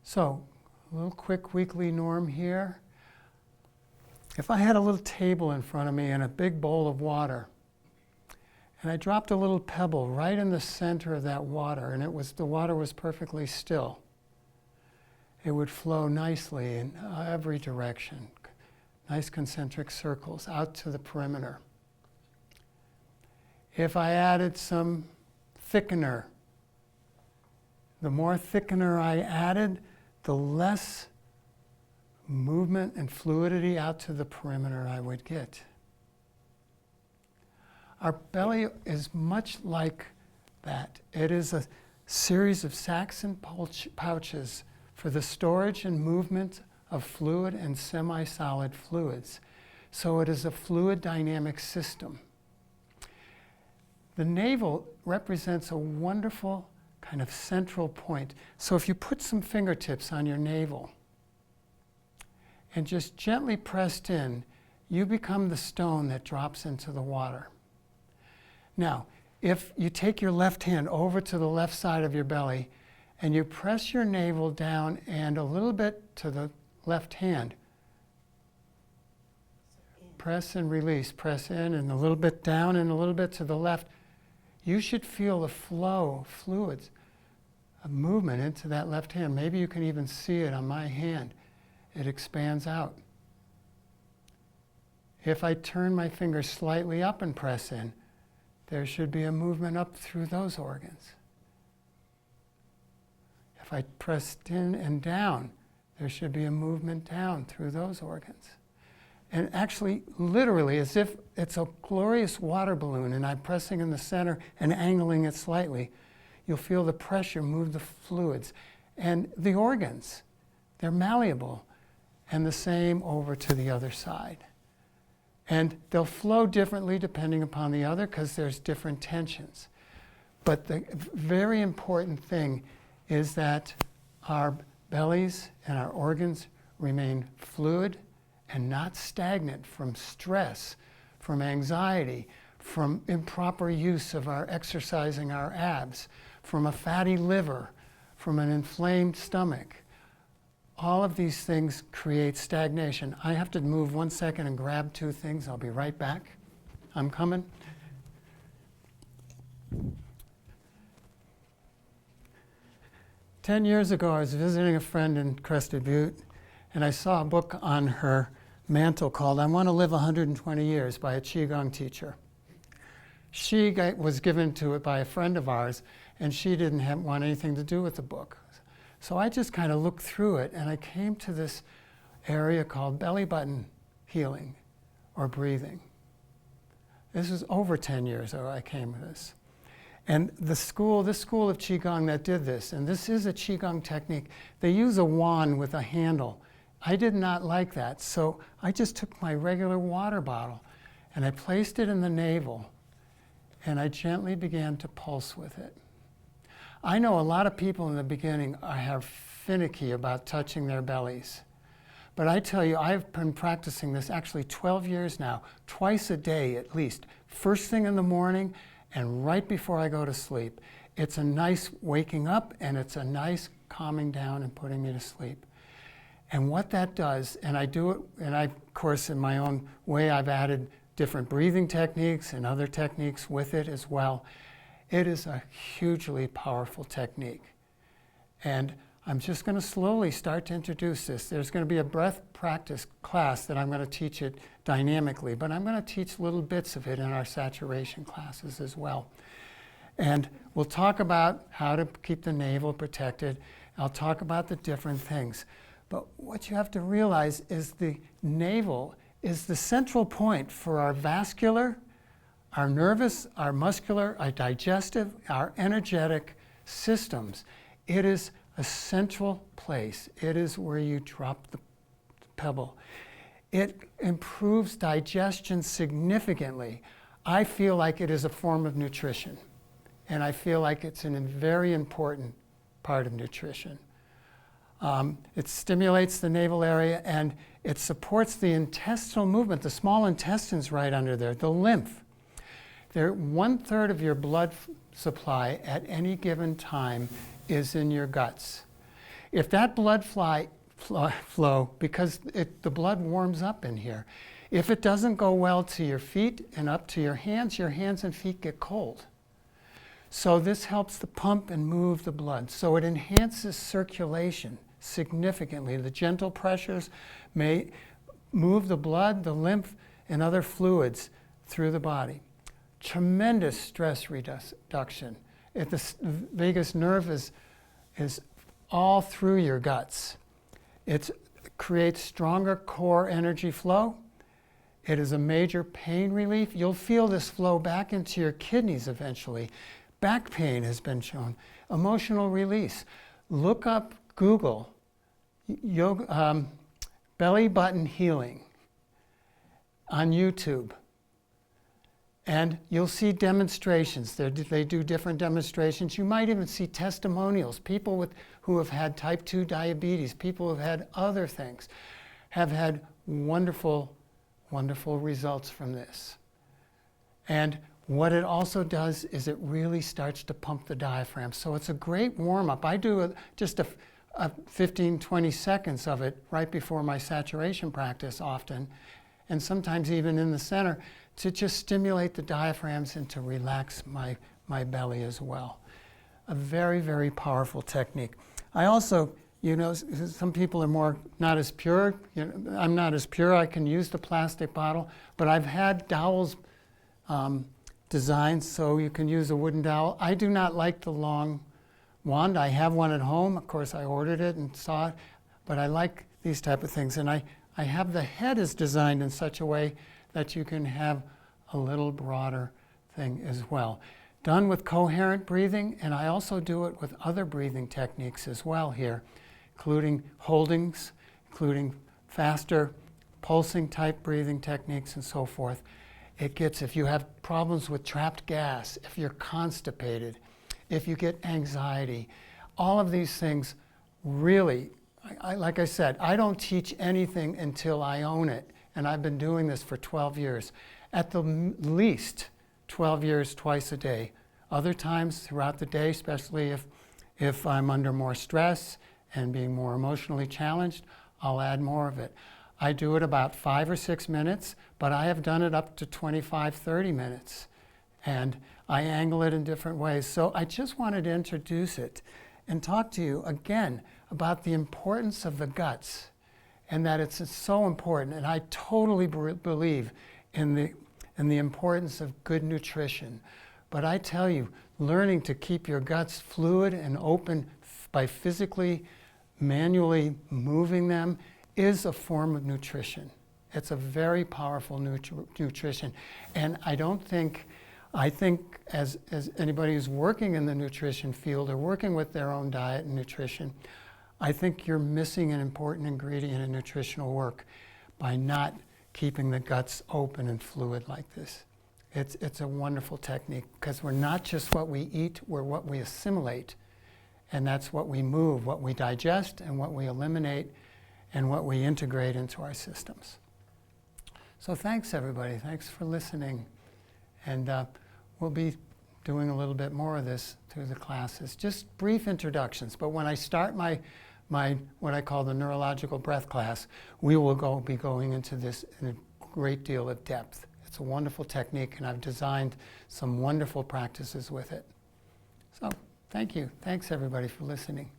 So, a little quick weekly norm here. If I had a little table in front of me and a big bowl of water, and I dropped a little pebble right in the center of that water, and the water was perfectly still, it would flow nicely in every direction, nice concentric circles out to the perimeter. If I added some thickener, the more thickener I added, the less movement and fluidity out to the perimeter I would get. Our belly is much like that. It is a series of sacs and pouches for the storage and movement of fluid and semi-solid fluids. So it is a fluid dynamic system. The navel represents a wonderful kind of central point. So if you put some fingertips on your navel and just gently pressed in, you become the stone that drops into the water. Now, if you take your left hand over to the left side of your belly and you press your navel down and a little bit to the left hand, press and release, press in and a little bit down and a little bit to the left, you should feel the flow of fluids, of movement into that left hand. Maybe you can even see it on my hand. It expands out. If I turn my finger slightly up and press in, there should be a movement up through those organs. If I pressed in and down, there should be a movement down through those organs. And actually, literally, as if it's a glorious water balloon and I'm pressing in the center and angling it slightly, you'll feel the pressure move the fluids. And the organs, they're malleable. And the same over to the other side. And they'll flow differently depending upon the other because there's different tensions. But the very important thing is that our bellies and our organs remain fluid and not stagnant from stress, from anxiety, from improper use of our exercising our abs, from a fatty liver, from an inflamed stomach. All of these things create stagnation. I have to move 1 second and grab 2 things. I'll be right back. I'm coming. Ten years ago, I was visiting a friend in Crested Butte, and I saw a book on her mantle called I Want to Live 120 Years by a Qigong teacher. She was given to it by a friend of ours, and she didn't want anything to do with the book. So I just kind of looked through it, and I came to this area called belly button healing or breathing. This was over 10 years ago I came to this. And this school of Qigong that did this, and this is a Qigong technique, they use a wand with a handle. I did not like that, so I just took my regular water bottle and I placed it in the navel and I gently began to pulse with it. I know a lot of people in the beginning are finicky about touching their bellies. But I tell you, I've been practicing this actually 12 years now, twice a day at least. First thing in the morning and right before I go to sleep. It's a nice waking up and it's a nice calming down and putting me to sleep. And what that does, and I do it, and I, of course, in my own way, I've added different breathing techniques and other techniques with it as well. It is a hugely powerful technique. And I'm just going to slowly start to introduce this. There's going to be a breath practice class that I'm going to teach it dynamically, but I'm going to teach little bits of it in our saturation classes as well. And we'll talk about how to keep the navel protected. I'll talk about the different things. But what you have to realize is the navel is the central point for our vascular, our nervous, our muscular, our digestive, our energetic systems. It is a central place. It is where you drop the pebble. It improves digestion significantly. I feel like it is a form of nutrition, and I feel like it's a very important part of nutrition. It stimulates the navel area, and it supports the intestinal movement, the small intestines right under there, the lymph. They're 1/3 of your blood supply at any given time is in your guts. If that blood flow, because the blood warms up in here, if it doesn't go well to your feet and up to your hands and feet get cold. So this helps to pump and move the blood. So it enhances circulation significantly. The gentle pressures may move the blood, the lymph, and other fluids through the body. Tremendous stress reduction. If the vagus nerve is all through your guts, it creates stronger core energy flow. It is a major pain relief. You'll feel this flow back into your kidneys eventually. Back pain has been shown. Emotional release. Look up, Google, yoga, belly button healing on YouTube. And you'll see demonstrations. They do different demonstrations. You might even see testimonials. People who have had type 2 diabetes, people who have had other things, have had wonderful, wonderful results from this. And what it also does is it really starts to pump the diaphragm. So it's a great warm-up. I do just a 15, 20 seconds of it right before my saturation practice often, and sometimes even in the center, to just stimulate the diaphragms and to relax my belly as well. A very, very powerful technique. I also, some people are not as pure. I'm not as pure. I can use the plastic bottle, but I've had dowels designed so you can use a wooden dowel. I do not like the long wand. I have one at home. Of course, I ordered it and saw it, but I like these type of things. And I have the head is designed in such a way that you can have a little broader thing as well. Done with coherent breathing, and I also do it with other breathing techniques as well here, including holdings, including faster pulsing type breathing techniques and so forth. If you have problems with trapped gas, if you're constipated, if you get anxiety, all of these things really, like I said, I don't teach anything until I own it. And I've been doing this for 12 years. At the least 12 years, twice a day. Other times throughout the day, especially if I'm under more stress and being more emotionally challenged, I'll add more of it. I do it about 5 or 6 minutes, but I have done it up to 25, 30 minutes. And I angle it in different ways. So I just wanted to introduce it and talk to you again about the importance of the guts, and that it's so important. And I totally believe in the importance of good nutrition. But I tell you, learning to keep your guts fluid and open by physically, manually moving them is a form of nutrition. It's a very powerful nutrition. And I think as anybody who's working in the nutrition field or working with their own diet and nutrition, I think you're missing an important ingredient in nutritional work by not keeping the guts open and fluid like this. It's a wonderful technique because we're not just what we eat, we're what we assimilate. And that's what we move, what we digest, and what we eliminate, and what we integrate into our systems. So thanks, everybody. Thanks for listening. And we'll be doing a little bit more of this through the classes. Just brief introductions. But when I start my what I call the neurological breath class, we will be going into this in a great deal of depth. It's a wonderful technique, and I've designed some wonderful practices with it. So thank you. Thanks, everybody, for listening.